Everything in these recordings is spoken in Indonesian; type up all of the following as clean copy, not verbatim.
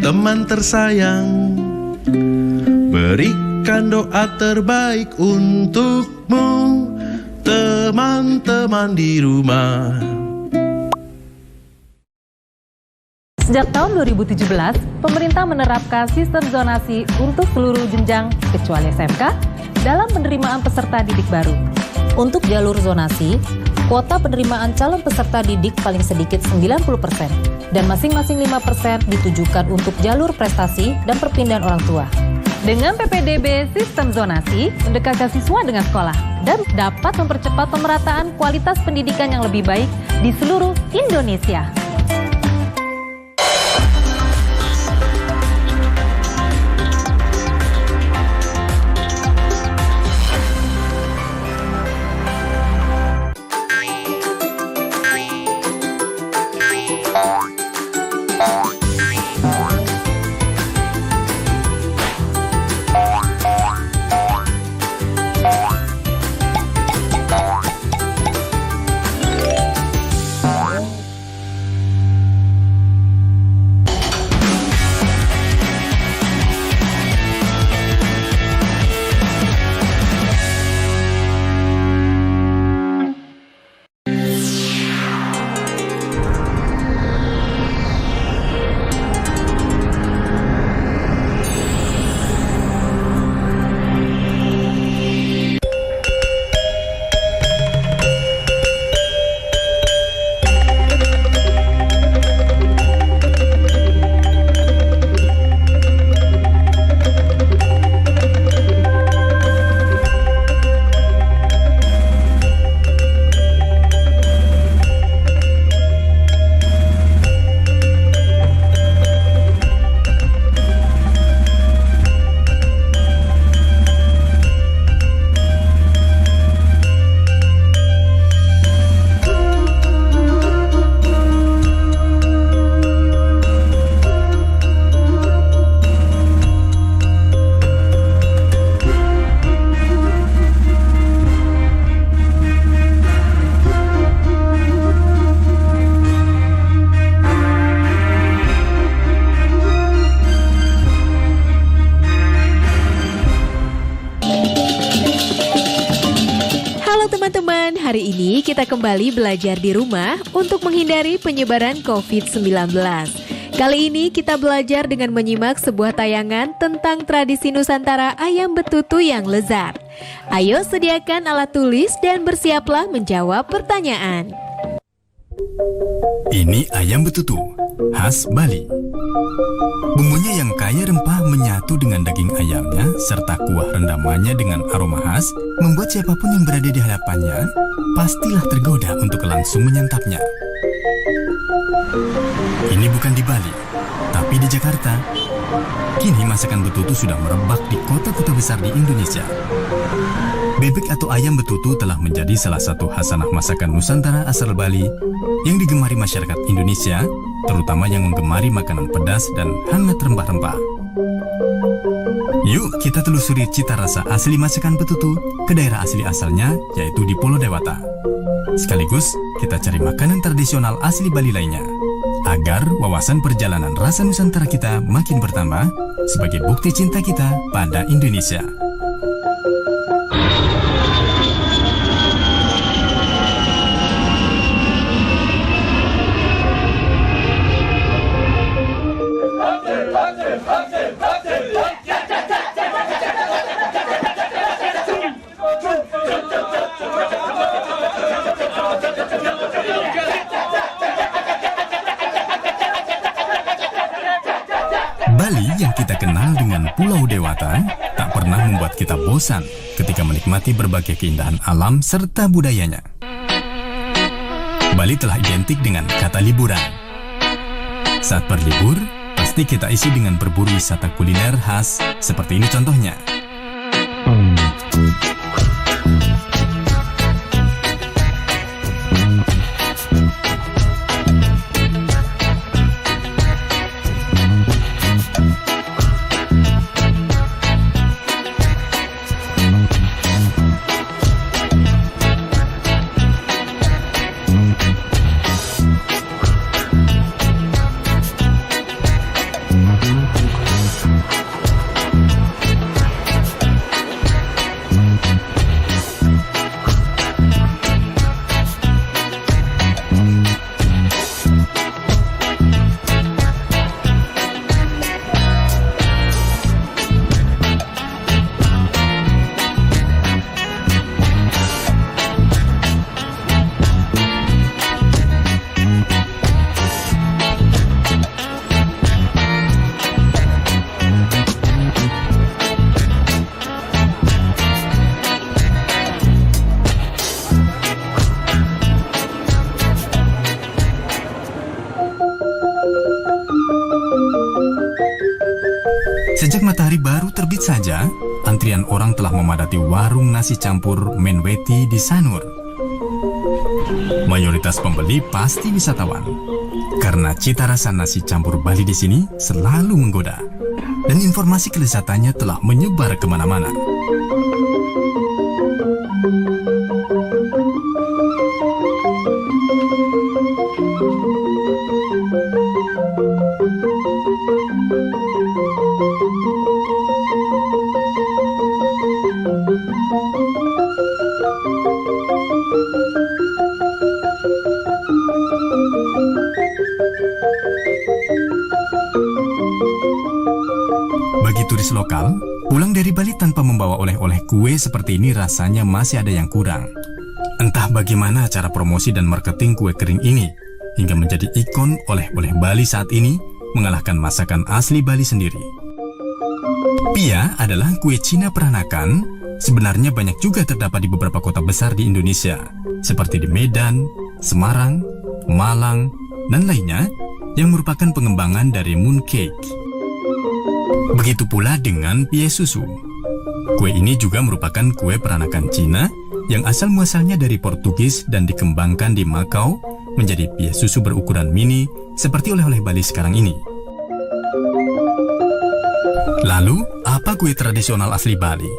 teman tersayang, berikan doa terbaik untukmu, teman-teman di rumah. Sejak tahun 2017, pemerintah menerapkan sistem zonasi untuk seluruh jenjang kecuali SMK dalam penerimaan peserta didik baru. Untuk jalur zonasi, kuota penerimaan calon peserta didik paling sedikit 90% dan masing-masing 5% ditujukan untuk jalur prestasi dan perpindahan orang tua. Dengan PPDB sistem zonasi, mendekatkan siswa dengan sekolah dan dapat mempercepat pemerataan kualitas pendidikan yang lebih baik di seluruh Indonesia. Teman-teman, hari ini kita kembali belajar di rumah untuk menghindari penyebaran COVID-19. Kali ini kita belajar dengan menyimak sebuah tayangan tentang tradisi Nusantara ayam betutu yang lezat. Ayo sediakan alat tulis dan bersiaplah menjawab pertanyaan. Ini ayam betutu, khas Bali. Bumbunya yang kaya rempah menyatu dengan daging ayamnya serta kuah rendamannya dengan aroma khas membuat siapapun yang berada di hadapannya pastilah tergoda untuk langsung menyantapnya. Ini bukan di Bali, tapi di Jakarta. Kini masakan betutu sudah merebak di kota-kota besar di Indonesia. Bebek atau ayam betutu telah menjadi salah satu khasanah masakan Nusantara asal Bali yang digemari masyarakat Indonesia, terutama yang menggemari makanan pedas dan hangat rempah-rempah. Yuk kita telusuri cita rasa asli masakan betutu ke daerah asli asalnya, yaitu di Pulau Dewata. Sekaligus kita cari makanan tradisional asli Bali lainnya, agar wawasan perjalanan rasa Nusantara kita makin bertambah sebagai bukti cinta kita pada Indonesia. Bali yang kita kenal dengan Pulau Dewata tak pernah membuat kita bosan ketika menikmati berbagai keindahan alam serta budayanya. Bali telah identik dengan kata liburan. Saat berlibur, pasti kita isi dengan berburu wisata kuliner khas seperti ini contohnya. Sejak matahari baru terbit saja, antrian orang telah memadati warung nasi campur Menweti di Sanur. Mayoritas pembeli pasti wisatawan, karena cita rasa nasi campur Bali di sini selalu menggoda, dan informasi kelezatannya telah menyebar kemana-mana. Bagi turis lokal, pulang dari Bali tanpa membawa oleh-oleh kue seperti ini rasanya masih ada yang kurang. Entah bagaimana cara promosi dan marketing kue kering ini, hingga menjadi ikon oleh-oleh Bali saat ini, mengalahkan masakan asli Bali sendiri. Pia adalah kue Cina peranakan, sebenarnya banyak juga terdapat di beberapa kota besar di Indonesia, seperti di Medan, Semarang, Malang, dan lainnya, yang merupakan pengembangan dari mooncake. Begitu pula dengan pie susu. Kue ini juga merupakan kue peranakan Cina yang asal-muasalnya dari Portugis dan dikembangkan di Makau menjadi pie susu berukuran mini seperti oleh-oleh Bali sekarang ini. Lalu, apa kue tradisional asli Bali?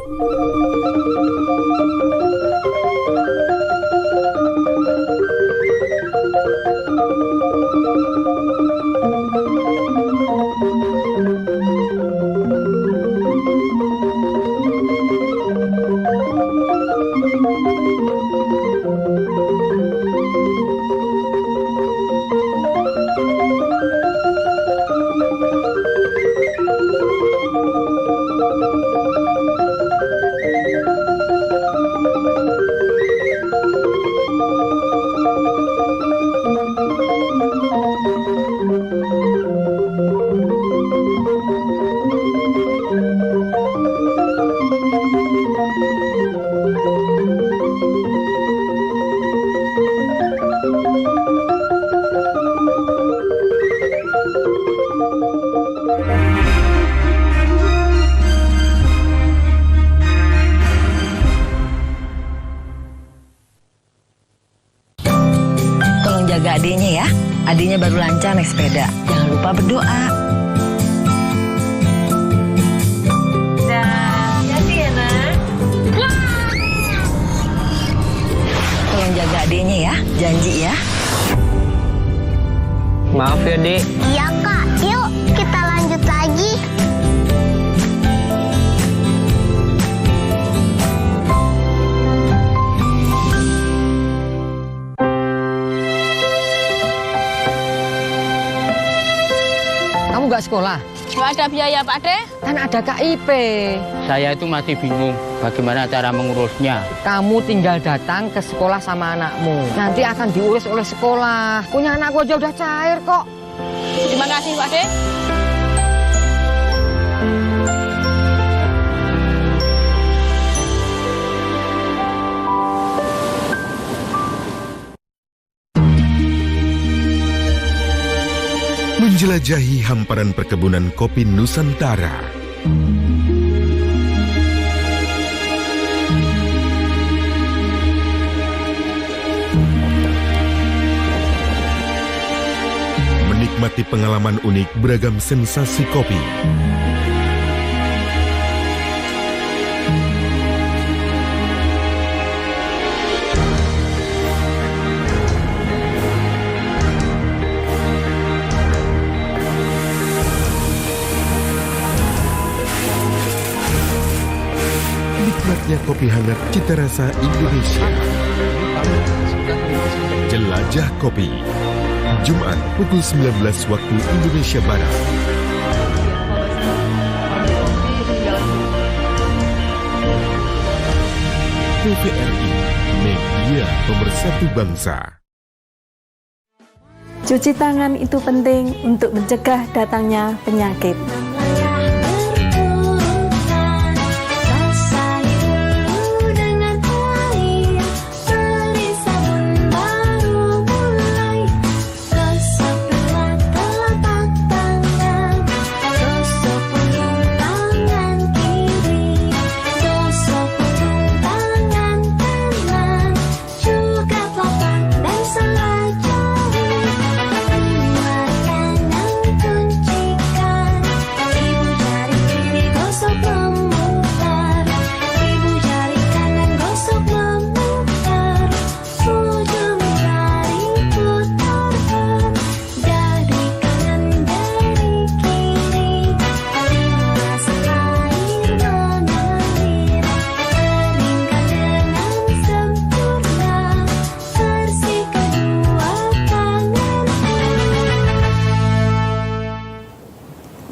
Jaga adiknya ya. Adiknya baru lancar naik sepeda. Jangan lupa berdoa. Hati-hati ya, Nak. Tolong jaga adiknya ya. Janji ya. Maaf ya, Dek. Iya, Kak. Yuk, kita lanjut lagi. Kamu nggak sekolah? Nggak ada biaya, Pak De. Kan ada KIP. Saya itu masih bingung bagaimana cara mengurusnya. Kamu tinggal datang ke sekolah sama anakmu. Nanti akan diurus oleh sekolah. Punya anakku aja udah cair kok. Terima kasih, Pak De. Menjelajahi hamparan perkebunan kopi Nusantara. Menikmati pengalaman unik beragam sensasi kopi. Nikmatnya kopi hangat cita rasa Indonesia. Jelajah Kopi, Jumat pukul 19 waktu Indonesia Barat. TVRI, media pemersatu bangsa. Cuci tangan itu penting untuk mencegah datangnya penyakit.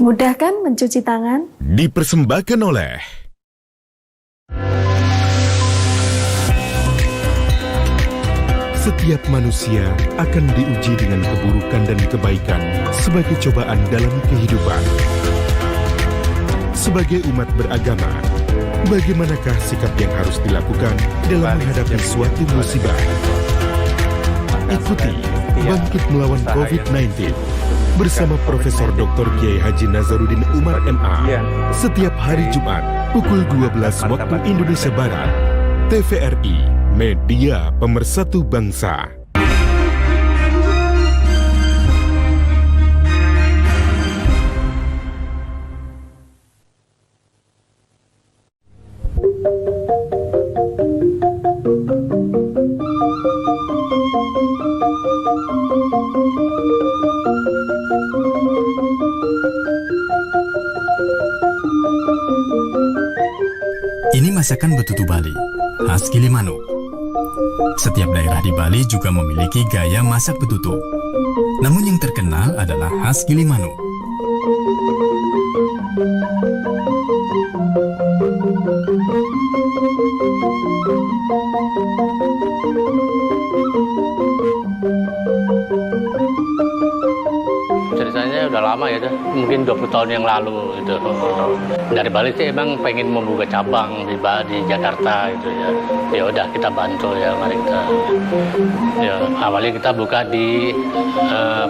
Mudah kan mencuci tangan? Dipersembahkan oleh setiap manusia akan diuji dengan keburukan dan kebaikan sebagai cobaan dalam kehidupan. Sebagai umat beragama, bagaimanakah sikap yang harus dilakukan dalam menghadapi suatu musibah? Ikuti Bangkit Melawan COVID-19 bersama Profesor Dr. Kiai Haji Nazaruddin Umar MA setiap hari Jumat pukul 12 waktu Indonesia Barat. TVRI, Media Pemersatu Bangsa. Ini masakan betutu Bali, khas Gilimanuk. Setiap daerah di Bali juga memiliki gaya masak betutu. Namun yang terkenal adalah khas Gilimanuk. Ceritanya udah lama ya, mungkin 20 tahun yang lalu gitu. Dari Bali sih emang pengen membuka cabang di Jakarta gitu ya. Ya udah kita bantu ya, mari kita. Ya awalnya kita buka di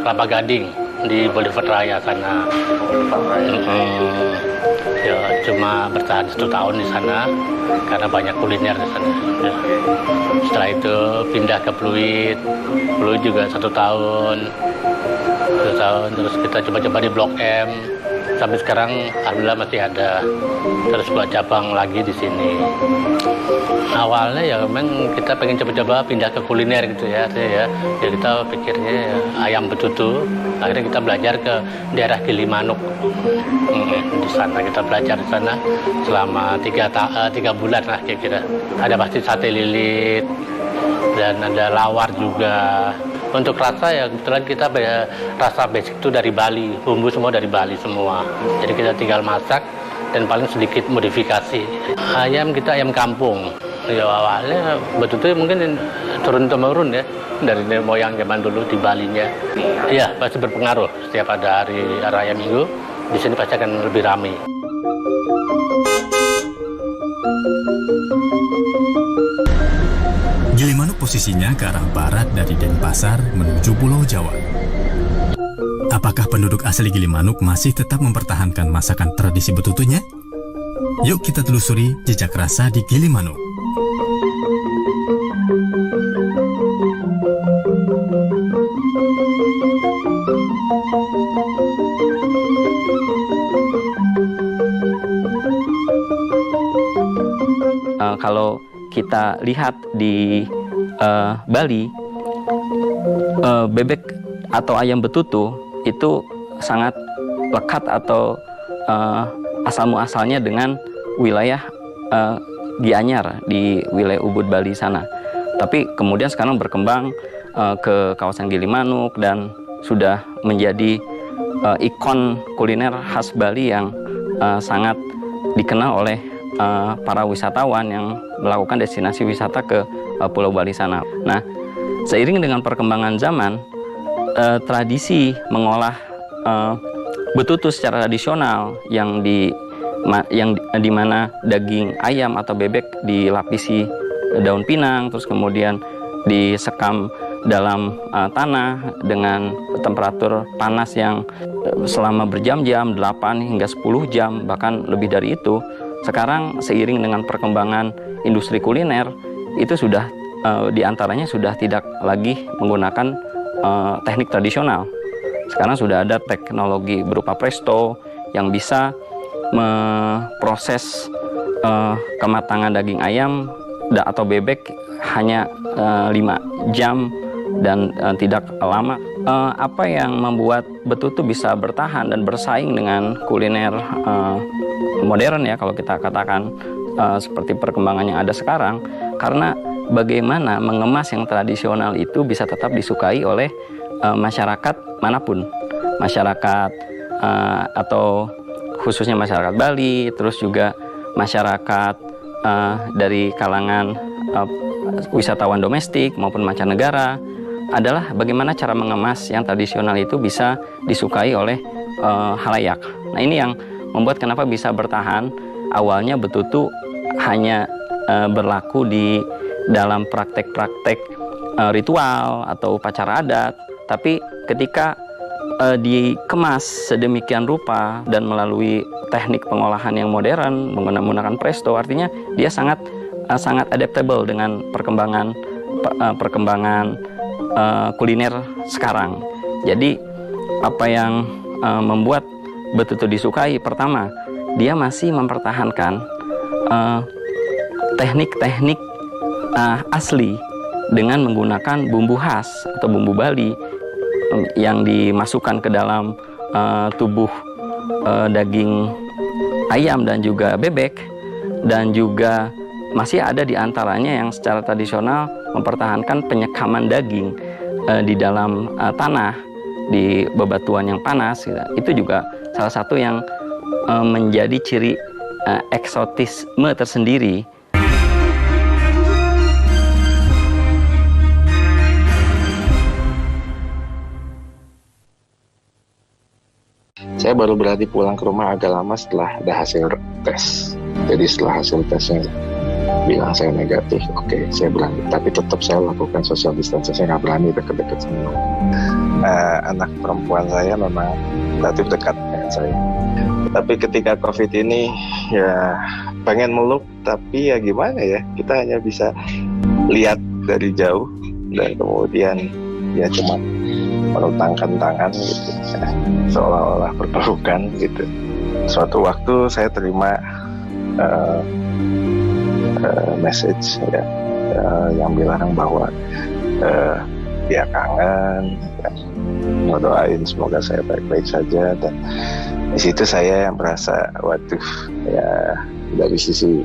Kelapa Gading di Boulevard Raya sana. Ya cuma bertahan 1 tahun di sana karena banyak kuliner di sana. Ya. Setelah itu pindah ke Pluit juga 1 tahun. Terus kita coba-coba di Blok M. Sampai sekarang alhamdulillah masih ada. Terus buat cabang lagi di sini. Awalnya ya memang kita pengen coba-coba pindah ke kuliner gitu ya. Jadi kita pikirnya ya, ayam betutu. Akhirnya kita belajar ke daerah Gilimanuk. Di sana kita belajar di sana selama 3 bulan lah kira-kira. Ada pasti sate lilit dan ada lawar juga. Untuk rasa ya kebetulan kita rasa basic itu dari Bali, bumbu semua dari Bali semua. Jadi kita tinggal masak dan paling sedikit modifikasi. Ayam kita ayam kampung. Ya awalnya betul-betul mungkin turun-temurun ya dari moyang zaman dulu di Balinya. Iya pasti berpengaruh. Setiap ada hari raya Minggu di sini pasti akan lebih ramai. Gilimanuk posisinya ke arah barat dari Denpasar menuju Pulau Jawa. Apakah penduduk asli Gilimanuk masih tetap mempertahankan masakan tradisi betutunya? Yuk kita telusuri jejak rasa di Gilimanuk. Kalau kita lihat di Bali, bebek atau ayam betutu itu sangat lekat atau asal muasalnya dengan wilayah Gianyar di wilayah Ubud Bali sana. Tapi kemudian sekarang berkembang ke kawasan Gilimanuk dan sudah menjadi ikon kuliner khas Bali yang sangat dikenal oleh para wisatawan yang melakukan destinasi wisata ke Pulau Bali sana. Nah, seiring dengan perkembangan zaman, tradisi mengolah betutu secara tradisional yang di mana daging ayam atau bebek dilapisi daun pinang, terus kemudian disekam dalam tanah dengan temperatur panas yang selama berjam-jam, 8 hingga 10 jam, bahkan lebih dari itu. Sekarang seiring dengan perkembangan industri kuliner itu sudah diantaranya sudah tidak lagi menggunakan teknik tradisional. Sekarang sudah ada teknologi berupa presto yang bisa memproses kematangan daging ayam atau bebek hanya 5 jam dan tidak lama. Apa yang membuat betutu bisa bertahan dan bersaing dengan kuliner modern ya kalau kita katakan seperti perkembangan yang ada sekarang, karena bagaimana mengemas yang tradisional itu bisa tetap disukai oleh masyarakat manapun, masyarakat atau khususnya masyarakat Bali, terus juga masyarakat dari kalangan wisatawan domestik maupun mancanegara adalah bagaimana cara mengemas yang tradisional itu bisa disukai oleh halayak. Nah, ini yang membuat kenapa bisa bertahan. Awalnya betutu hanya berlaku di dalam praktek-praktek ritual atau upacara adat, tapi ketika dikemas sedemikian rupa dan melalui teknik pengolahan yang modern menggunakan presto, artinya dia sangat adaptable dengan perkembangan kuliner sekarang. Jadi apa yang membuat betutu disukai, pertama dia masih mempertahankan teknik-teknik asli dengan menggunakan bumbu khas atau bumbu Bali yang dimasukkan ke dalam tubuh daging ayam dan juga bebek, dan juga masih ada di antaranya yang secara tradisional mempertahankan penyekaman daging di dalam tanah di bebatuan yang panas. Itu juga salah satu yang menjadi ciri eksotisme tersendiri. Saya baru berani pulang ke rumah agak lama setelah ada hasil tes. Jadi setelah hasil tesnya bilang saya negatif, oke, saya berani. Tapi tetap saya lakukan social distancing, saya nggak berani deket-deket semua. Anak perempuan saya memang relatif dekat dengan saya. Tapi ketika COVID ini ya pengen meluk, tapi ya gimana ya, kita hanya bisa lihat dari jauh dan kemudian ya cuma melutangkan tangan gitu, seolah-olah berpelukan gitu. Suatu waktu saya terima message ya, yang bilang bahwa dia kangen, ya, ngedoain semoga saya baik-baik saja, dan di situ saya yang merasa waduh ya, dari sisi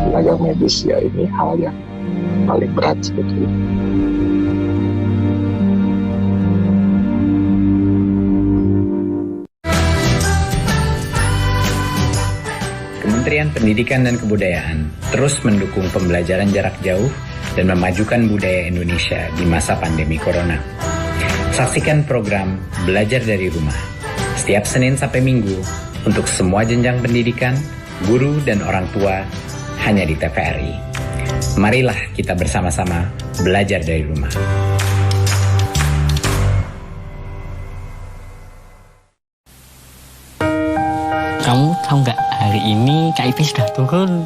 tenaga medis ya ini hal yang paling berat sebetulnya. Kementerian Pendidikan dan Kebudayaan terus mendukung pembelajaran jarak jauh dan memajukan budaya Indonesia di masa pandemi Corona. Saksikan program Belajar dari Rumah setiap Senin sampai Minggu untuk semua jenjang pendidikan, guru dan orang tua hanya di TVRI. Marilah kita bersama-sama belajar dari rumah. Kamu tahu nggak, hari ini KIP sudah turun.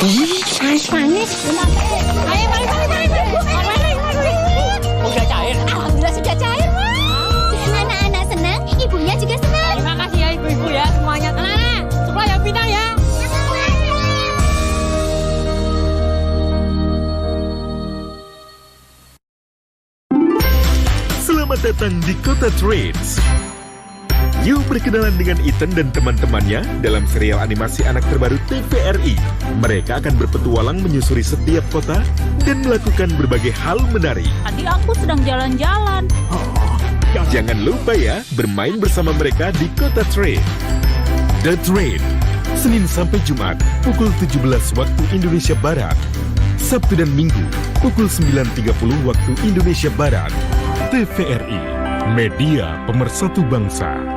Ih, panas. Ayo, mari. Udah cair? Alhamdulillah sudah cair, Mas. Anak-anak senang, ibunya juga senang. Terima kasih ya ibu-ibu ya semuanya. Anak-anak, sekolah yang pintar ya. Selamat datang di Kota Trends. Yuk berkenalan dengan Ethan dan teman-temannya dalam serial animasi anak terbaru TVRI. Mereka akan berpetualang menyusuri setiap kota dan melakukan berbagai hal menarik. Tadi aku sedang jalan-jalan. Jangan lupa ya, bermain bersama mereka di Kota Trend. The Trend, Senin sampai Jumat, pukul 17 waktu Indonesia Barat. Sabtu dan Minggu, pukul 9.30 waktu Indonesia Barat. TVRI, media pemersatu bangsa.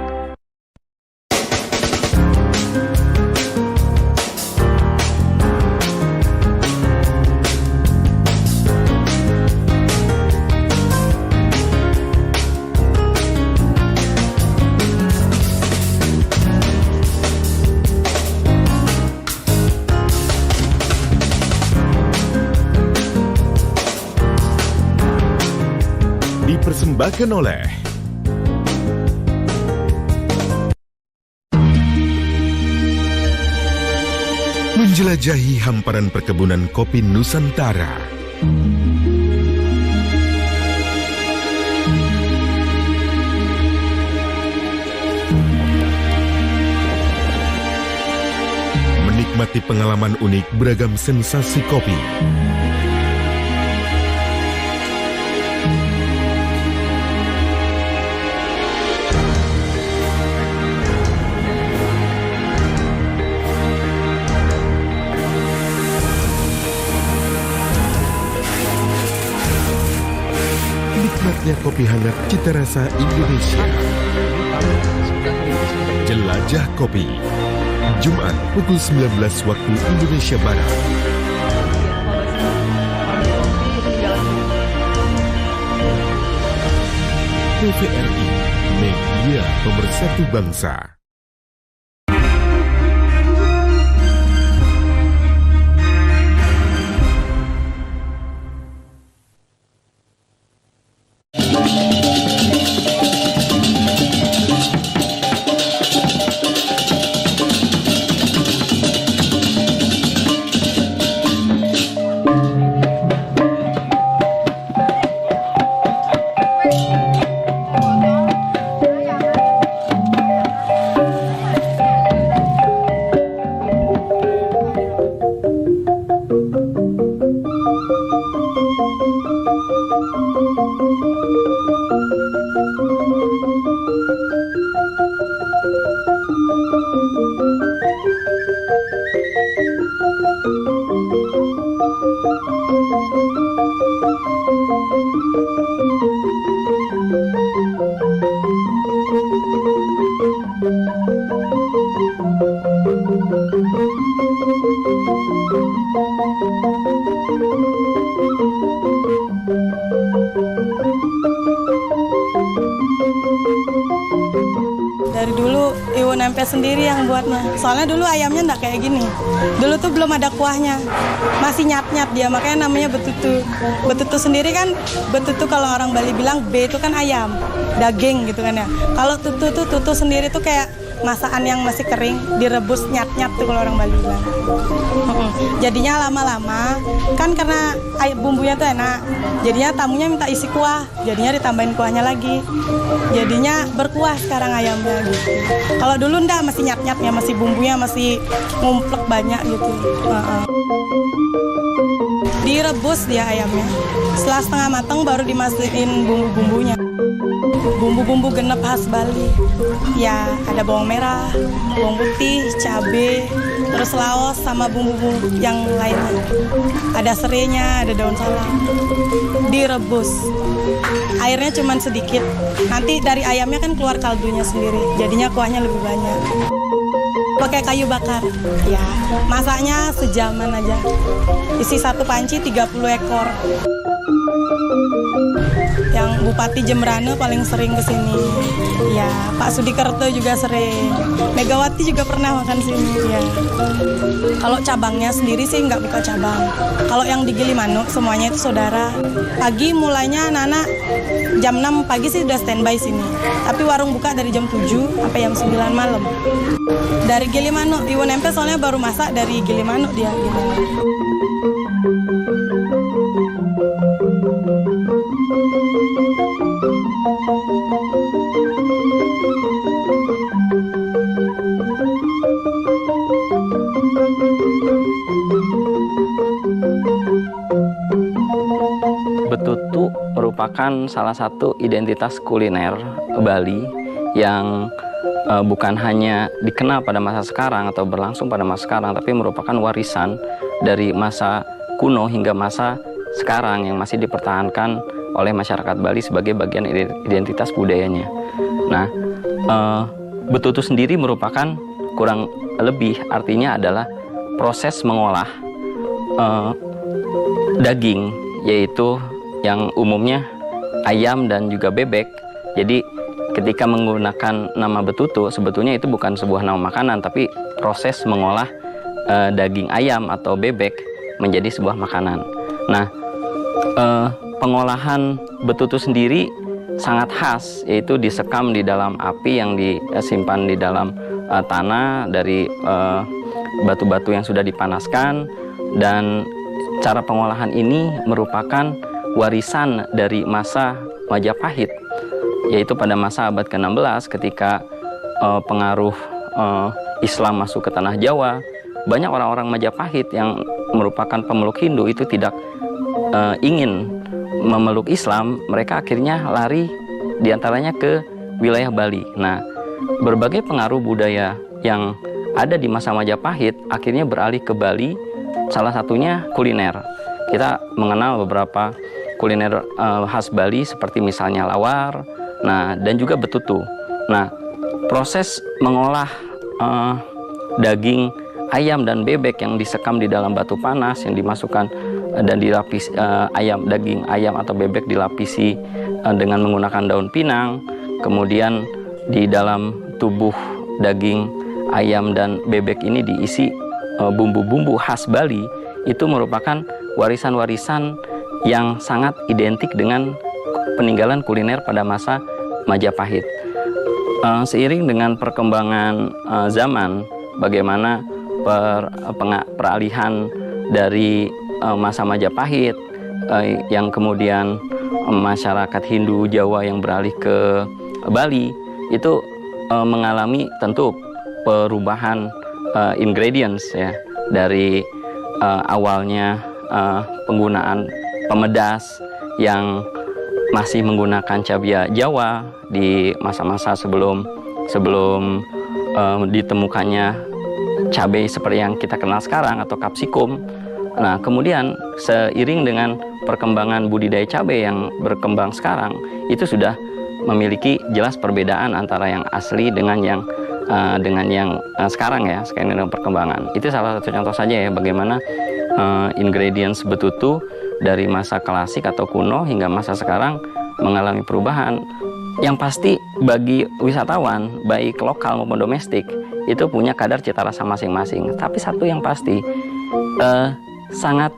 Dipersembahkan oleh menjelajahi hamparan perkebunan kopi Nusantara. Menikmati pengalaman unik beragam sensasi kopi. Hangatnya kopi hangat cita rasa Indonesia. Jelajah Kopi, Jumat pukul 19 waktu Indonesia Barat. TVRI, media pemersatu bangsa. Dari dulu Ibu Nempes sendiri yang buatnya. Soalnya dulu ayamnya nggak kayak gini. Dulu tuh belum ada kuahnya. Masih nyat-nyat dia, makanya namanya betutu. Betutu sendiri kan, betutu kalau orang Bali bilang B itu kan ayam, daging gitu kan ya. Kalau tutu sendiri tuh kayak masakan yang masih kering, direbus nyat-nyat tuh kalau orang Bali bilang. Jadinya lama-lama, kan karena bumbunya tuh enak, jadinya tamunya minta isi kuah, jadinya ditambahin kuahnya lagi. Jadinya berkuah sekarang ayamnya gitu. Kalau dulu enggak, masih nyat-nyatnya, masih bumbunya masih ngumplek banyak gitu. Direbus dia ayamnya. Setelah setengah matang baru dimasukin bumbu-bumbunya. Bumbu-bumbu genep khas Bali. Ya, ada bawang merah, bawang putih, cabai, terus laos sama bumbu-bumbu yang lainnya. Ada serainya, ada daun salam. Direbus. Airnya cuma sedikit. Nanti dari ayamnya kan keluar kaldunya sendiri. Jadinya kuahnya lebih banyak. Pakai kayu bakar. Ya, masaknya sejaman aja. Isi satu panci 30 ekor. Yang Bupati Jembrane paling sering kesini. Ya, Pak Sudikerto juga sering. Megawati juga pernah makan sini. Ya. Kalau cabangnya sendiri sih nggak buka cabang. Kalau yang di Gilimanuk semuanya itu saudara. Pagi mulainya anak-anak jam 6 pagi sih udah standby sini. Tapi warung buka dari jam 7 sampai jam 9 malam. Dari Gilimanuk, Ibu Nempes soalnya baru masak dari Gilimanuk dia. Betutu merupakan salah satu identitas kuliner Bali yang bukan hanya dikenal pada masa sekarang atau berlangsung pada masa sekarang, tapi merupakan warisan dari masa kuno hingga masa sekarang yang masih dipertahankan oleh masyarakat Bali sebagai bagian identitas budayanya. Nah, betutu sendiri merupakan kurang lebih artinya adalah proses mengolah daging, yaitu yang umumnya ayam dan juga bebek. Jadi ketika menggunakan nama betutu, sebetulnya itu bukan sebuah nama makanan, tapi proses mengolah daging ayam atau bebek menjadi sebuah makanan. Nah, pengolahan betutu sendiri sangat khas, yaitu disekam di dalam api yang disimpan di dalam tanah dari batu-batu yang sudah dipanaskan, dan cara pengolahan ini merupakan warisan dari masa Majapahit, yaitu pada masa abad ke-16 ketika pengaruh Islam masuk ke tanah Jawa. Banyak orang-orang Majapahit yang merupakan pemeluk Hindu itu tidak ingin memeluk Islam, mereka akhirnya lari diantaranya ke wilayah Bali. Nah, berbagai pengaruh budaya yang ada di masa Majapahit akhirnya beralih ke Bali, salah satunya kuliner. Kita mengenal beberapa kuliner khas Bali seperti misalnya lawar, nah dan juga betutu. Nah, proses mengolah daging ayam dan bebek yang disekam di dalam batu panas yang dimasukkan dan dilapis daging ayam atau bebek dilapisi dengan menggunakan daun pinang, kemudian di dalam tubuh daging ayam dan bebek ini diisi bumbu-bumbu khas Bali. Itu merupakan warisan-warisan yang sangat identik dengan peninggalan kuliner pada masa Majapahit. Seiring dengan perkembangan zaman, bagaimana peralihan dari masa Majapahit yang kemudian masyarakat Hindu Jawa yang beralih ke Bali itu mengalami tentu perubahan ingredients ya, dari awalnya penggunaan pemedas yang masih menggunakan cabai Jawa di masa-masa sebelum ditemukannya cabai seperti yang kita kenal sekarang atau kapsikum. Nah, kemudian seiring dengan perkembangan budidaya cabai yang berkembang sekarang, itu sudah memiliki jelas perbedaan antara yang asli dengan yang sekarang ya, sekarang dengan perkembangan. Itu salah satu contoh saja ya, bagaimana ingredients betutu dari masa klasik atau kuno hingga masa sekarang mengalami perubahan. Yang pasti bagi wisatawan, baik lokal maupun domestik, itu punya kadar cita rasa masing-masing. Tapi satu yang pasti, sangat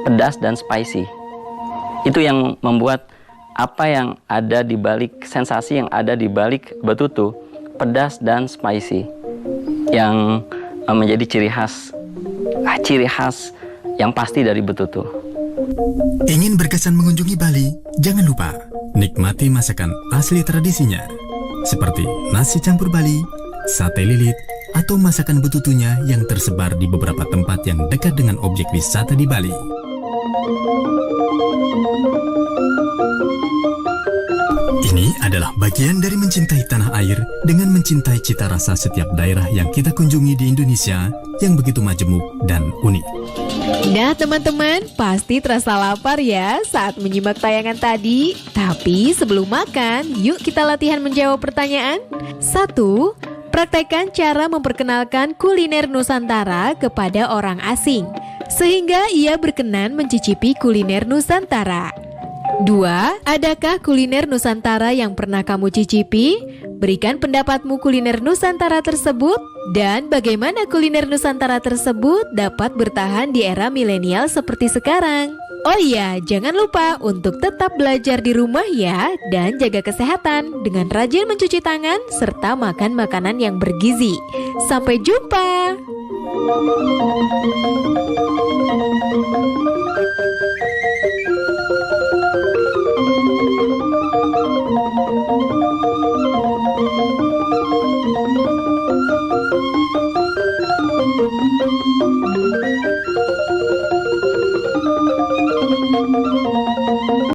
pedas dan spicy. Itu yang membuat apa yang ada di balik, sensasi yang ada di balik betutu, pedas dan spicy, yang menjadi ciri khas yang pasti dari betutu. Ingin berkesan mengunjungi Bali? Jangan lupa nikmati masakan asli tradisinya, seperti nasi campur Bali, sate lilit, atau masakan betutunya yang tersebar di beberapa tempat yang dekat dengan objek wisata di Bali. Ini adalah bagian dari mencintai tanah air dengan mencintai cita rasa setiap daerah yang kita kunjungi di Indonesia yang begitu majemuk dan unik. Nah teman-teman, pasti terasa lapar ya saat menyimak tayangan tadi. Tapi sebelum makan, yuk kita latihan menjawab pertanyaan. 1. Praktekkan cara memperkenalkan kuliner Nusantara kepada orang asing, sehingga ia berkenan mencicipi kuliner Nusantara. 2. Adakah kuliner Nusantara yang pernah kamu cicipi? Berikan pendapatmu kuliner Nusantara tersebut dan bagaimana kuliner Nusantara tersebut dapat bertahan di era milenial seperti sekarang. Oh iya, jangan lupa untuk tetap belajar di rumah ya dan jaga kesehatan dengan rajin mencuci tangan serta makan makanan yang bergizi. Sampai jumpa.